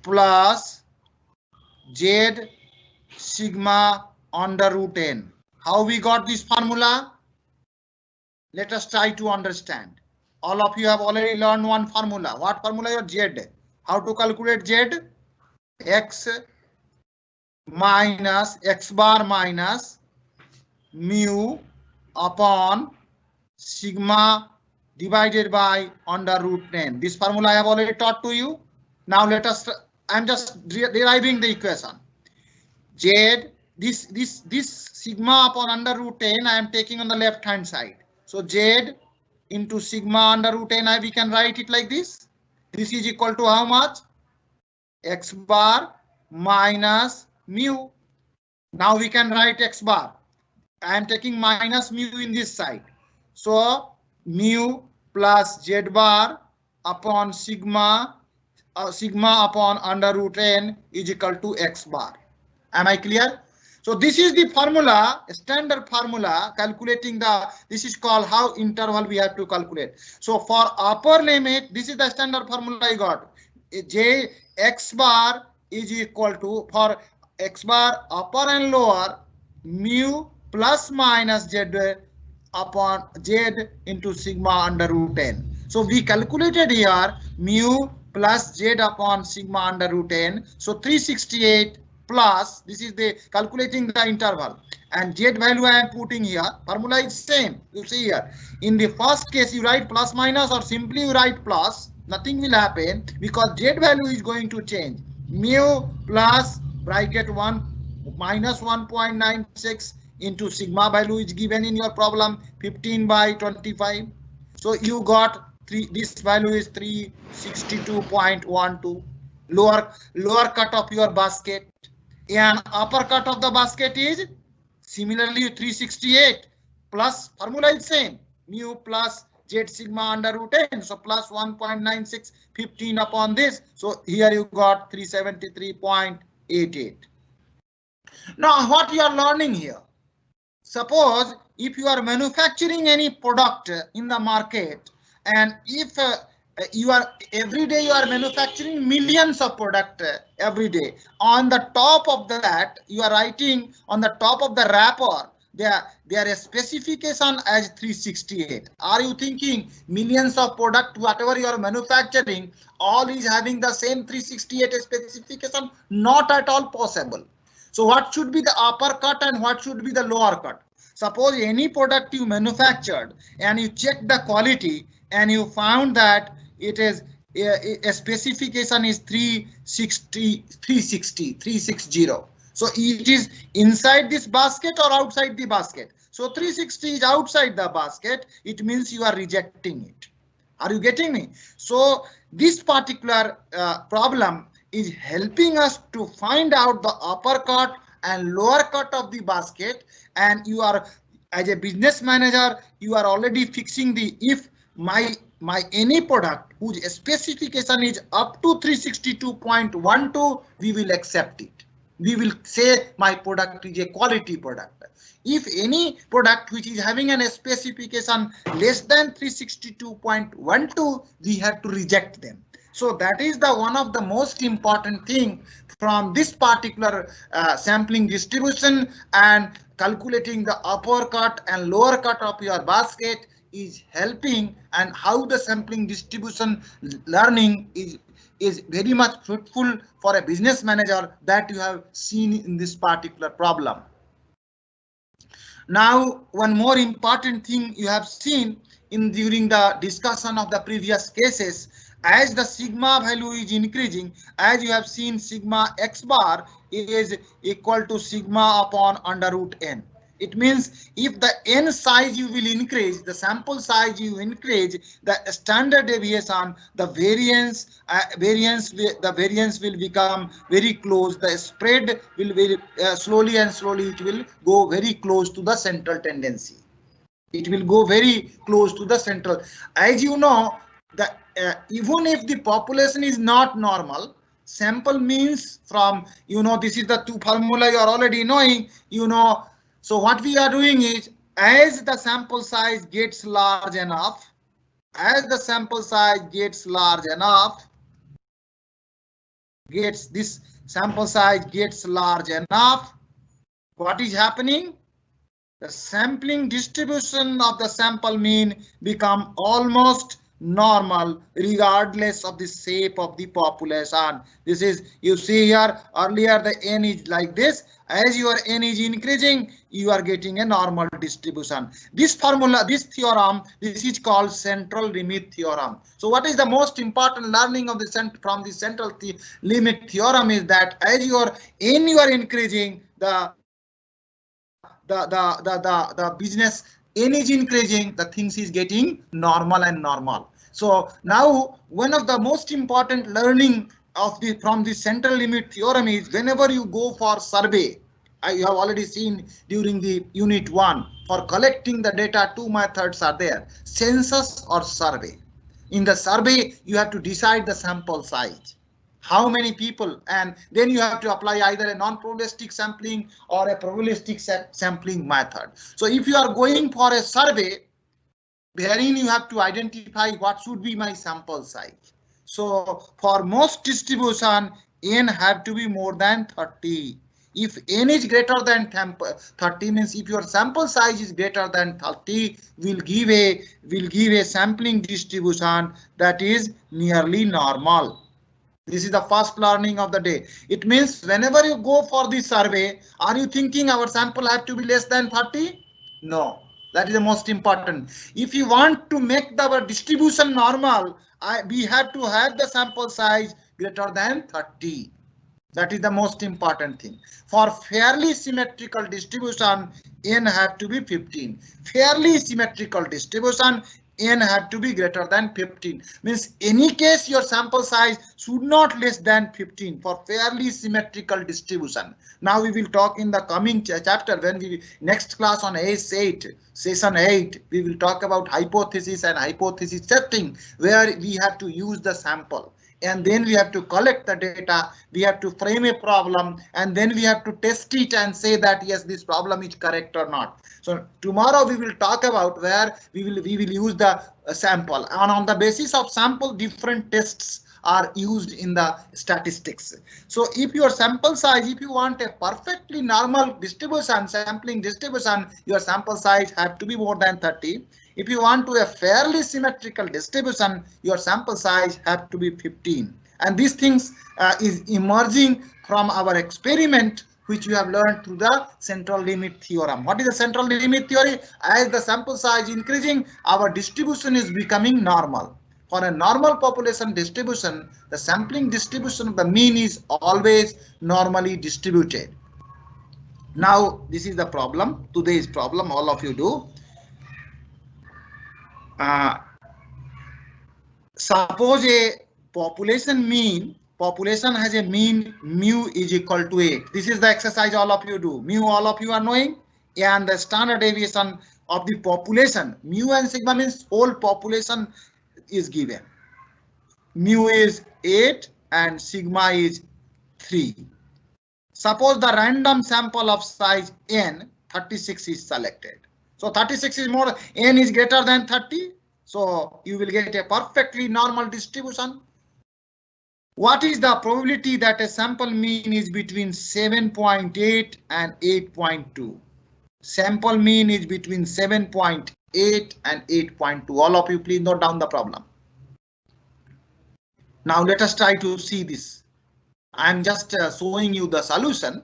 plus Z sigma under root n. How we got this formula? Let us try to understand. All of you have already learned one formula. What formula is Z? How to calculate Z? X minus x bar minus mu upon sigma divided by under root n. This formula I have already taught to you. Now let us, I'm just deriving the equation. Z, this sigma upon under root n I am taking on the left hand side. So Z into sigma under root n, we can write it like this. This is equal to how much? X bar minus mu. Now we can write x bar. I am taking minus mu in this side. So mu plus Z bar upon sigma upon under root n is equal to x bar. Am I clear? So this is the formula, standard formula calculating the, this is called how interval we have to calculate. So for upper limit, this is the standard formula I got. J x bar is equal to, for x bar upper and lower, mu plus minus Z upon Z into sigma under root n. So we calculated here mu plus Z upon sigma under root n. So 368 plus, this is the calculating the interval, and Z value I am putting here. Formula is same. You see here. In the first case you write plus minus or simply you write plus. Nothing will happen because Z value is going to change. Mu plus bracket 1 minus 1.96 into sigma value is given in your problem 15 by 25. So you got this value is 362.12. Lower cut of your basket and upper cut of the basket is similarly 368 plus formula is same, mu plus Z sigma under root n. So plus 1.96 15 upon this. So here you got 373.88. Now what you are learning here? Suppose if you are manufacturing any product in the market, and if you are every day you are manufacturing millions of product every day. On the top of that, you are writing on the top of the wrapper there a specification as 368. Are you thinking millions of product, whatever you are manufacturing, all is having the same 368 specification? Not at all possible. So what should be the upper cut and what should be the lower cut? Suppose any product you manufactured and you check the quality and you found that it is a specification is 360. So it is inside this basket or outside the basket. So 360 is outside the basket. It means you are rejecting it. Are you getting me? So this particular problem is helping us to find out the upper cut and lower cut of the basket. And you are, as a business manager, you are already fixing the, if my any product whose specification is up to 362.12, we will accept it. We will say my product is a quality product. If any product which is having a specification less than 362.12, we have to reject them. So that is the one of the most important thing from this particular sampling distribution, and calculating the upper cut and lower cut of your basket is helping, and how the sampling distribution learning is very much fruitful for a business manager, that you have seen in this particular problem. Now, one more important thing you have seen during the discussion of the previous cases, as the sigma value is increasing, as you have seen, sigma x bar is equal to sigma upon under root n. It means if the n size you will increase, the sample size you increase, the standard deviation, the variance will become very close. The spread will slowly and slowly it will go very close to the central tendency. It will go very close to the central. As you know, the even if the population is not normal, sample means from, this is the two formula you are already knowing, So what we are doing is, as the sample size gets large enough, this sample size gets large enough, what is happening? The sampling distribution of the sample mean become almost normal regardless of the shape of the population. This is, you see here, earlier the n is like this. As your n is increasing, you are getting a normal distribution. This formula, this theorem, this is called central limit theorem. So what is the most important learning of from the central limit theorem is that as your n you are increasing, the business n is increasing, the things is getting normal and normal. So now one of the most important learning of from the central limit theorem is, whenever you go for survey, you have already seen during the unit 1, for collecting the data, two methods are there: census or survey. In the survey, you have to decide the sample size, how many people, and then you have to apply either a non-probabilistic sampling or a probabilistic sampling method. So if you are going for a survey, wherein you have to identify what should be my sample size. So for most distribution, n have to be more than 30. If n is greater than 30, means if your sample size is greater than 30, will give a sampling distribution that is nearly normal. This is the first learning of the day. It means whenever you go for the survey, are you thinking our sample have to be less than 30? No, that is the most important. If you want to make our distribution normal, we have to have the sample size greater than 30. That is the most important thing. For fairly symmetrical distribution, n have to be 15. Fairly symmetrical distribution, n have to be greater than 15. Means any case your sample size should not less than 15 for fairly symmetrical distribution. Now we will talk in the coming chapter, when we next class on S8, session 8, we will talk about hypothesis and hypothesis testing, where we have to use the sample. And then we have to collect the data, we have to frame a problem, and then we have to test it and say that yes, this problem is correct or not. So tomorrow we will talk about where we will use the sample, and on the basis of sample, different tests are used in the statistics. So if your sample size, if you want a perfectly normal distribution, sampling distribution, your sample size have to be more than 30. If you want to a fairly symmetrical distribution, your sample size have to be 15. And these things is emerging from our experiment, which we have learned through the central limit theorem. What is the central limit theory? As the sample size increasing, our distribution is becoming normal. For a normal population distribution, the sampling distribution of the mean is always normally distributed. Now, this is the problem, today's problem, all of you do. Suppose a population has a mean mu is equal to 8. This is the exercise all of you do. Mu all of you are knowing, and the standard deviation of the population, mu and sigma means whole population is given. Mu is 8 and sigma is 3. Suppose the random sample of size n, 36 is selected. So 36 is more, n is greater than 30. So you will get a perfectly normal distribution. What is the probability that a sample mean is between 7.8 and 8.2? Sample mean is between 7.8 and 8.2. All of you please note down the problem. Now let us try to see this. I am just showing you the solution.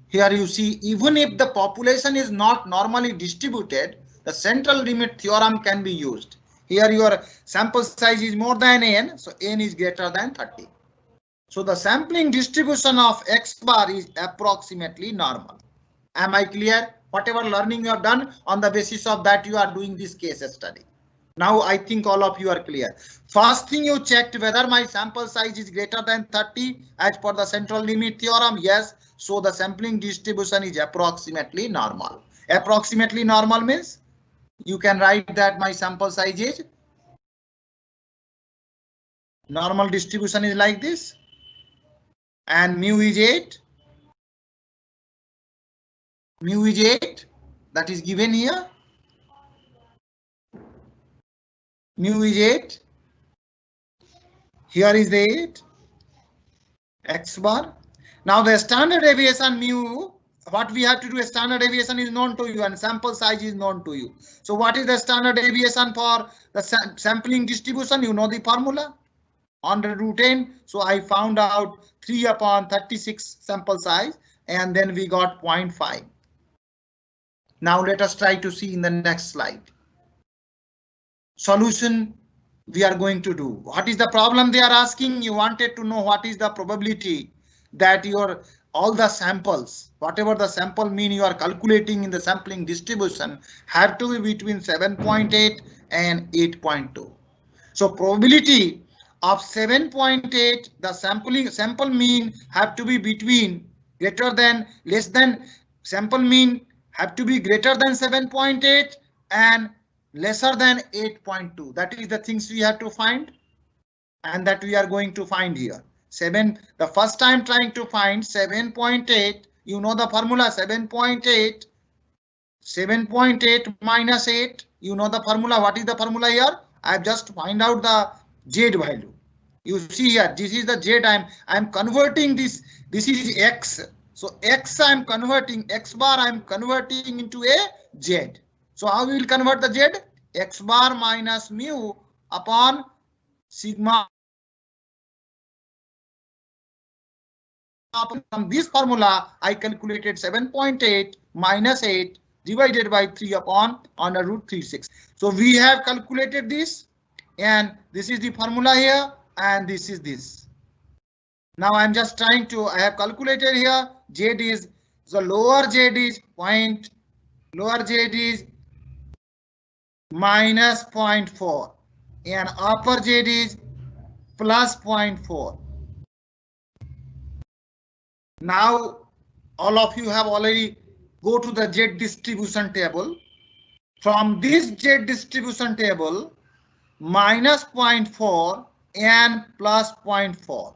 Here you see, even if the population is not normally distributed, the central limit theorem can be used. Here your sample size is more than n, so n is greater than 30. So the sampling distribution of x bar is approximately normal. Am I clear? Whatever learning you have done, on the basis of that you are doing this case study. Now I think all of you are clear. First thing you checked whether my sample size is greater than 30 as per the central limit theorem. Yes. So the sampling distribution is approximately normal. Approximately normal means you can write that my sample size is normal distribution is like this, and mu is 8. Mu is 8. That is given here. Mu is 8. Here is the 8. X bar. Now the standard deviation mu, what we have to do, a standard deviation is known to you and sample size is known to you. So what is the standard deviation for the sampling distribution? You know the formula, 100 root n. So I found out 3 upon 36 sample size, and then we got 0.5. Now let us try to see in the next slide. Solution we are going to do. What is the problem they are asking? You wanted to know what is the probability that your all the samples, whatever the sample mean you are calculating in the sampling distribution, have to be between 7.8 and 8.2. So probability of 7.8, the sample mean have to be between greater than, less than, sample mean have to be greater than 7.8 and lesser than 8.2. That is the things we have to find, and that we are going to find here. The first time trying to find 7.8, you know the formula 7.8 minus 8, you know the formula. What is the formula here? I have just find out the Z value. You see here, this is the Z. I'm converting this. This is X. So X I'm converting, X bar I'm converting into a Z. So how we will convert the Z? X bar minus mu upon sigma. From this formula, I calculated 7.8 minus 8 divided by 3 upon under root 36. So we have calculated this, and this is the formula here, and this is this. Now I'm just trying to, I have calculated here, Z is, the lower Z is lower Z is minus 0.4 and upper Z is plus 0.4. Now all of you have already go to the Z distribution table. From this Z distribution table, minus 0.4 and plus 0.4.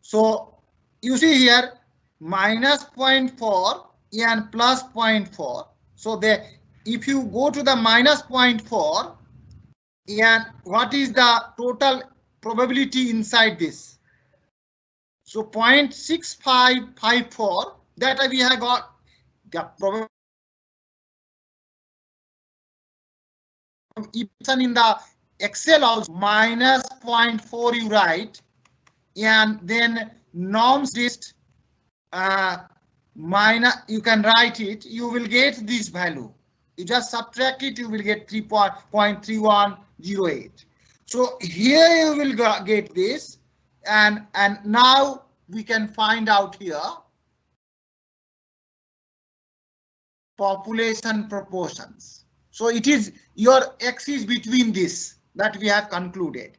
So you see here minus 0.4 and plus 0.4. So if you go to the minus 0.4, and what is the total probability inside this? So 0.6554, that we have got the probability in the Excel also minus 0.4 you write, and then norms list minus, you can write it, you will get this value. You just subtract it, you will get 3.3108. So here you will get this, and now we can find out here population proportions. So it is your X is between this that we have concluded.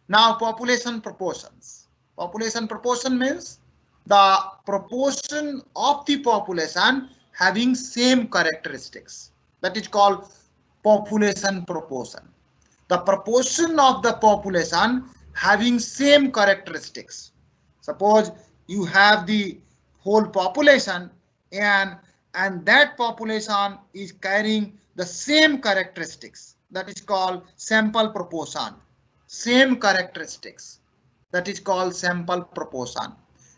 Now population proportions. Population proportion means the proportion of the population having same characteristics. That is called population proportion. The proportion of the population having same characteristics. Suppose you have the whole population, and that population is carrying the same characteristics. That is called sample proportion. Same characteristics. That is called sample proportion.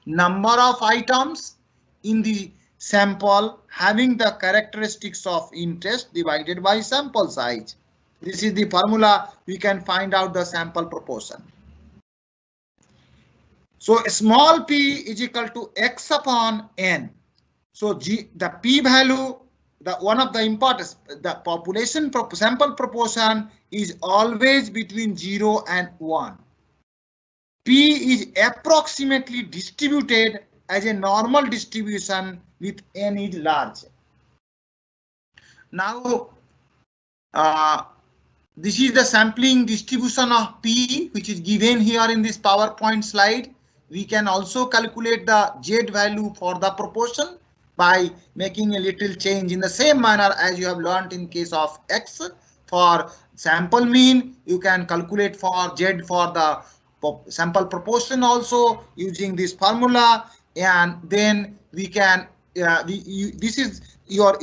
Number of items in the sample having the characteristics of interest divided by sample size. This is the formula we can find out the sample proportion. So small p is equal to X upon n. So the p value, one of the importance, the population sample proportion is always between 0 and 1. P is approximately distributed as a normal distribution with n is large. Now, this is the sampling distribution of P, which is given here in this PowerPoint slide. We can also calculate the Z value for the proportion by making a little change in the same manner as you have learned in case of X. For sample mean, you can calculate for Z for the sample proportion also using this formula, and then we can this is your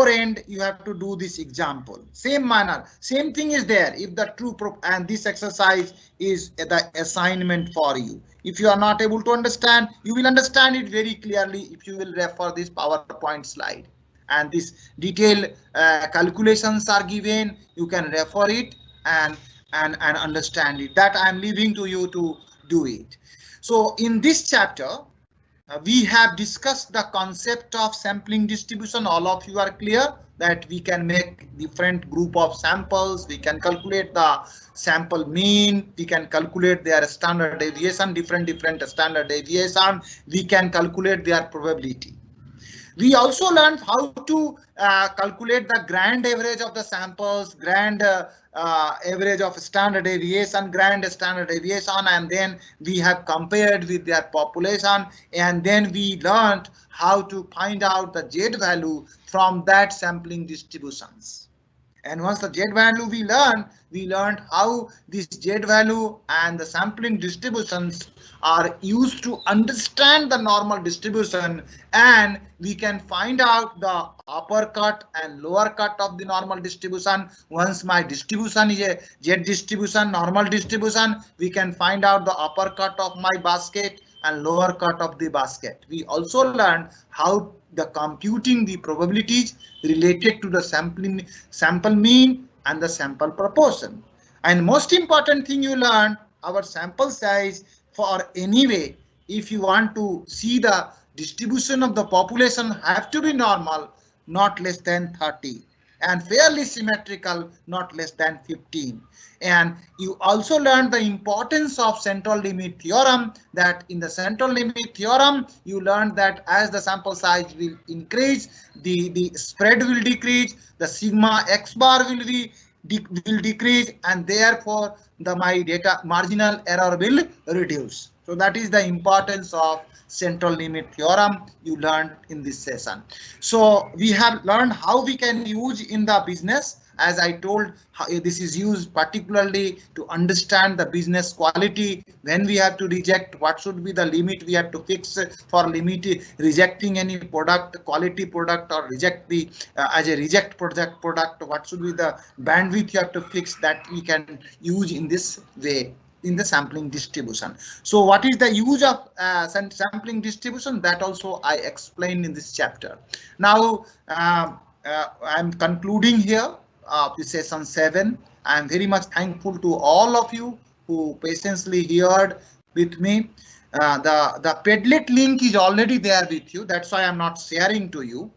end. You have to do this example same manner, same thing is there. If the true and this exercise is the assignment for you. If you are not able to understand, you will understand it very clearly if you will refer this PowerPoint slide, and this detailed calculations are given. You can refer it and understand it. That I am leaving to you to do it. So in this chapter, we have discussed the concept of sampling distribution. All of you are clear that we can make different group of samples. We can calculate the sample mean. We can calculate their standard deviation, different standard deviation. We can calculate their probability. We also learned how to calculate the grand average of the samples, grand average of standard deviation, grand standard deviation, and then we have compared with their population, and then we learned how to find out the Z value from that sampling distributions. And once the Z value we learned how this Z value and the sampling distributions are used to understand the normal distribution, and we can find out the upper cut and lower cut of the normal distribution. Once my distribution is a Z distribution, normal distribution, we can find out the upper cut of my basket and lower cut of the basket. We also learned how the computing the probabilities related to the sample mean and the sample proportion. And most important thing you learn, our sample size for anyway, if you want to see the distribution of the population have to be normal, not less than 30, and fairly symmetrical, not less than 15. And you also learned the importance of central limit theorem, that in the central limit theorem, you learned that as the sample size will increase, the spread will decrease, the sigma x bar will decrease, and therefore my data marginal error will reduce. So that is the importance of central limit theorem you learned in this session. So we have learned how we can use in the business. As I told, this is used particularly to understand the business quality. When we have to reject, what should be the limit we have to fix for rejecting any product, quality product, or reject the as a reject product. What should be the bandwidth you have to fix, that we can use in this way in the sampling distribution. So what is the use of sampling distribution? That also I explained in this chapter. Now I'm concluding here. This session 7. I am very much thankful to all of you who patiently heard with me. The Padlet link is already there with you. That's why I'm not sharing to you.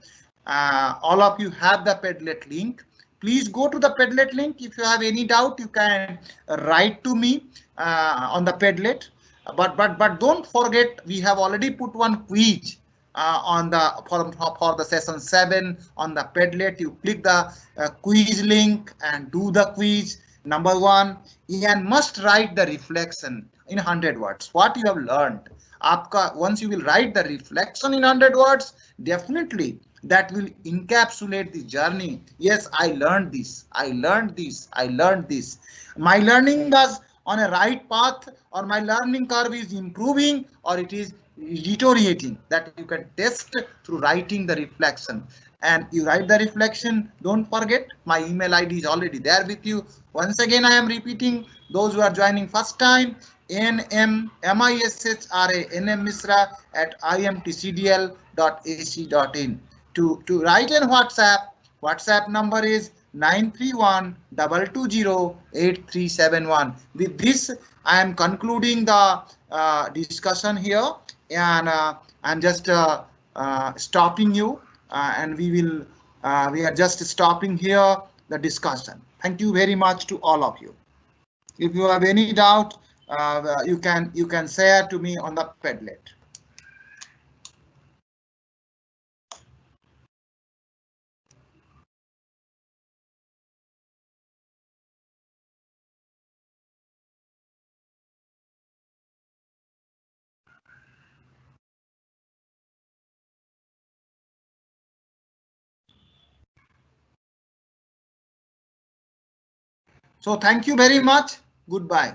All of you have the Padlet link. Please go to the Padlet link. If you have any doubt, you can write to me on the Padlet. But don't forget, we have already put one quiz on the for the session 7 on the Padlet. You click the quiz link and do the quiz. Number 1, and must write the reflection in 100 words. What you have learned. Once you will write the reflection in 100 words, definitely that will encapsulate the journey. Yes, I learned this. I learned this. I learned this. My learning was on a right path, or my learning curve is improving, or it is deteriorating. That you can test through writing the reflection. And you write the reflection. Don't forget, my email ID is already there with you. Once again, I am repeating, those who are joining first time, nmmishra@imtcdl.ac.in. To write in WhatsApp number is 931-220-8371. With this, I am concluding the discussion here, and I'm just stopping you, and we are just stopping here the discussion. Thank you very much to all of you. If you have any doubt, you can share to me on the Padlet. So thank you very much. Goodbye.